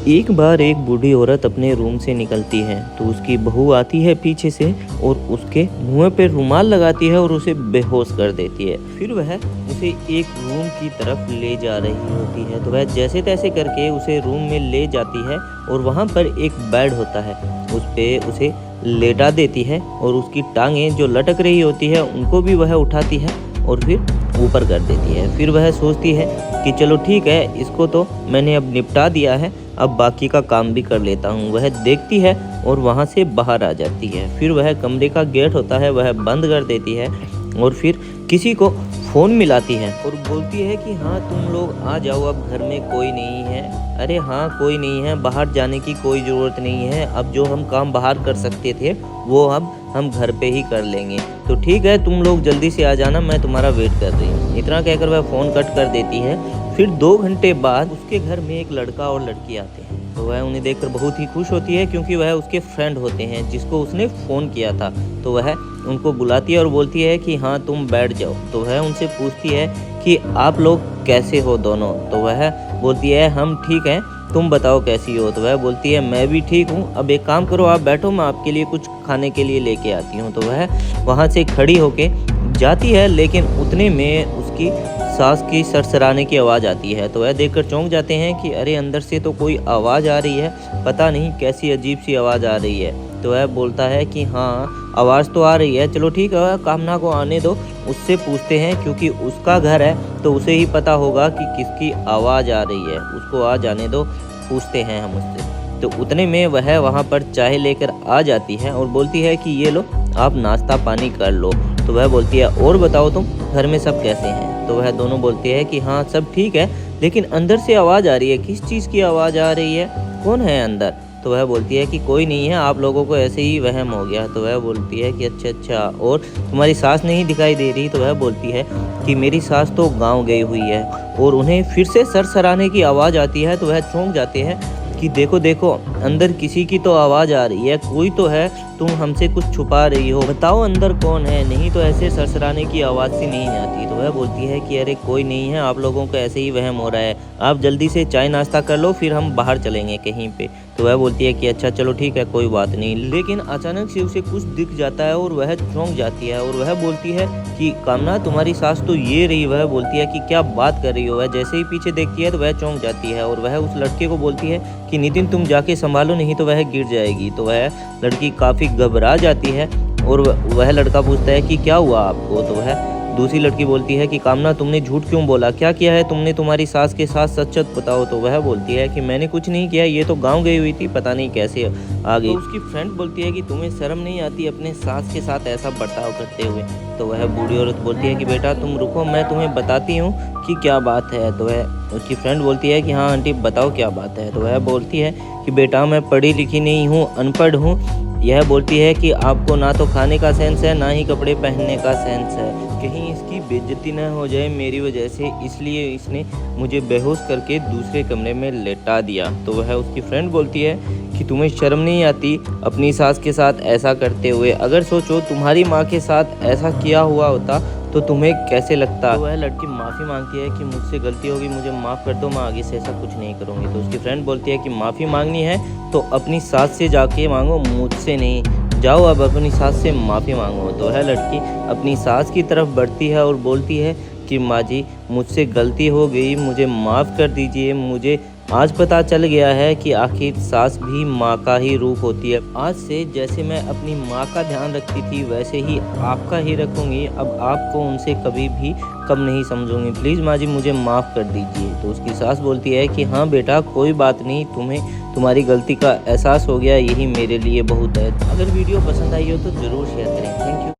एक बार एक बूढ़ी औरत अपने रूम से निकलती है तो उसकी बहू आती है पीछे से और उसके मुंह पे रुमाल लगाती है और उसे बेहोश कर देती है। फिर वह उसे एक रूम की तरफ ले जा रही होती है तो वह जैसे तैसे करके उसे रूम में ले जाती है और वहां पर एक बेड होता है, उस पे उसे लेटा देती है और उसकी टांगें जो लटक रही होती है उनको भी वह उठाती है और फिर ऊपर कर देती है। फिर वह सोचती है कि चलो ठीक है, इसको तो मैंने अब निपटा दिया है, अब बाकी का काम भी कर लेता हूँ। वह देखती है और वहाँ से बाहर आ जाती है। फिर वह कमरे का गेट होता है वह बंद कर देती है और फिर किसी को फ़ोन मिलाती है और बोलती है कि हाँ तुम लोग आ जाओ, अब घर में कोई नहीं है। अरे हाँ कोई नहीं है, बाहर जाने की कोई ज़रूरत नहीं है, अब जो हम काम बाहर कर सकते थे वो अब हम घर पे ही कर लेंगे, तो ठीक है तुम लोग जल्दी से आ जाना, मैं तुम्हारा वेट कर रही हूँ। इतना कहकर वह फ़ोन कट कर देती है। फिर 2 घंटे बाद उसके घर में एक लड़का और लड़की आते हैं तो वह उन्हें देखकर बहुत ही खुश होती है क्योंकि वह उसके फ्रेंड होते हैं जिसको उसने फ़ोन किया था। तो वह उनको बुलाती है और बोलती है कि हाँ तुम बैठ जाओ। तो वह उनसे पूछती है कि आप लोग कैसे हो दोनों। तो वह बोलती है हम ठीक हैं, तुम बताओ कैसी हो। तो वह बोलती है मैं भी ठीक हूँ, अब एक काम करो आप बैठो, मैं आपके लिए कुछ खाने के लिए लेके आती हूँ। तो वह वहाँ से खड़ी होके जाती है, लेकिन उतने में उसकी सास की सरसराने की आवाज़ आती है। तो वह देखकर चौंक जाते हैं कि अरे अंदर से तो कोई आवाज़ आ रही है, पता नहीं कैसी अजीब सी आवाज़ आ रही है। तो वह बोलता है कि हाँ आवाज़ तो आ रही है, चलो ठीक है कामना को आने दो, उससे पूछते हैं क्योंकि उसका घर है तो उसे ही पता होगा कि किसकी आवाज़ आ रही है, उसको आ जाने दो, पूछते हैं हम उससे। तो उतने में वह वहाँ पर चाय लेकर आ जाती है और बोलती है कि ये लो आप नाश्ता पानी कर लो। तो वह बोलती है और बताओ तुम घर में सब कैसे हैं। तो वह दोनों बोलते हैं कि हाँ सब ठीक है, लेकिन अंदर से आवाज़ आ रही है। किस चीज़ की आवाज़ आ रही है, कौन है अंदर। तो वह बोलती है कि कोई नहीं है, आप लोगों को ऐसे ही वहम हो गया। तो वह बोलती है कि अच्छा और तुम्हारी सास नहीं दिखाई दे रही। तो वह बोलती है कि मेरी सास तो गाँव गई हुई है। और उन्हें फिर से सरसराने की आवाज़ आती है तो वह चौंक जाते हैं कि देखो देखो अंदर किसी की तो आवाज़ आ रही है, कोई तो है, तुम हमसे कुछ छुपा रही हो, बताओ अंदर कौन है, नहीं तो ऐसे सरसराने की आवाज़ सी नहीं आती। तो वह बोलती है कि अरे कोई नहीं है, आप लोगों को ऐसे ही वहम हो रहा है, आप जल्दी से चाय नाश्ता कर लो फिर हम बाहर चलेंगे कहीं पे। तो वह बोलती है कि अच्छा चलो ठीक है कोई बात नहीं। लेकिन अचानक से उसे कुछ दिख जाता है और वह चौंक जाती है और वह बोलती है कि कामना तुम्हारी सास तो ये रही। वह बोलती है कि क्या बात कर रही हो। वह जैसे ही पीछे देखती है तो वह चौंक जाती है और वह उस लड़के को बोलती है कि नितिन तुम जाके संभालो, नहीं तो वह गिर जाएगी। तो वह लड़की काफ़ी घबरा जाती है और वह लड़का पूछता है कि क्या हुआ आपको। तो वह दूसरी लड़की बोलती है कि कामना तुमने झूठ क्यों बोला, क्या किया है तुमने तुम्हारी सास के साथ, सच सच बताओ। तो वह बोलती है कि मैंने कुछ नहीं किया, ये तो गांव गई हुई थी, पता नहीं कैसे आ गई। तो उसकी फ्रेंड बोलती है कि तुम्हें शर्म नहीं आती अपने सास के साथ ऐसा बर्ताव करते हुए। तो वह बूढ़ी औरत बोलती है कि बेटा तुम रुको, मैं तुम्हें बताती हूँ कि क्या बात है। तो वह उसकी फ्रेंड बोलती है कि हाँ आंटी बताओ क्या बात है। तो वह बोलती है कि बेटा मैं पढ़ी लिखी नहीं हूँ, अनपढ़ हूँ। यह बोलती है कि आपको ना तो खाने का सेंस है ना ही कपड़े पहनने का सेंस है, कहीं इसकी बेइज्जती न हो जाए मेरी वजह से, इसलिए इसने मुझे बेहोश करके दूसरे कमरे में लेटा दिया। तो वह उसकी फ्रेंड बोलती है कि तुम्हें शर्म नहीं आती अपनी सास के साथ ऐसा करते हुए, अगर सोचो तुम्हारी माँ के साथ ऐसा किया हुआ होता तो तुम्हें कैसे लगता। तो वह लड़की माफ़ी मांगती है कि मुझसे गलती होगी, मुझे माफ़ कर दो, मैं आगे से ऐसा कुछ नहीं करूँगी। तो उसकी फ्रेंड बोलती है कि माफ़ी मांगनी है तो अपनी सास से जाके मांगो, मुझसे नहीं, जाओ अब अपनी सास से माफ़ी मांगो। तो वह लड़की अपनी सास की तरफ बढ़ती है और बोलती है कि माँ जी मुझसे गलती हो गई, मुझे माफ़ कर दीजिए, मुझे आज पता चल गया है कि आखिर सास भी माँ का ही रूप होती है। आज से जैसे मैं अपनी माँ का ध्यान रखती थी वैसे ही आपका ही रखूँगी, अब आपको उनसे कभी भी कम नहीं समझूंगी, प्लीज़ माँ जी मुझे माफ़ कर दीजिए। तो उसकी सास बोलती है कि हाँ बेटा कोई बात नहीं, तुम्हें तुम्हारी गलती का एहसास हो गया, यही मेरे लिए बहुत है। अगर वीडियो पसंद आई हो तो ज़रूर शेयर करें। Thank you.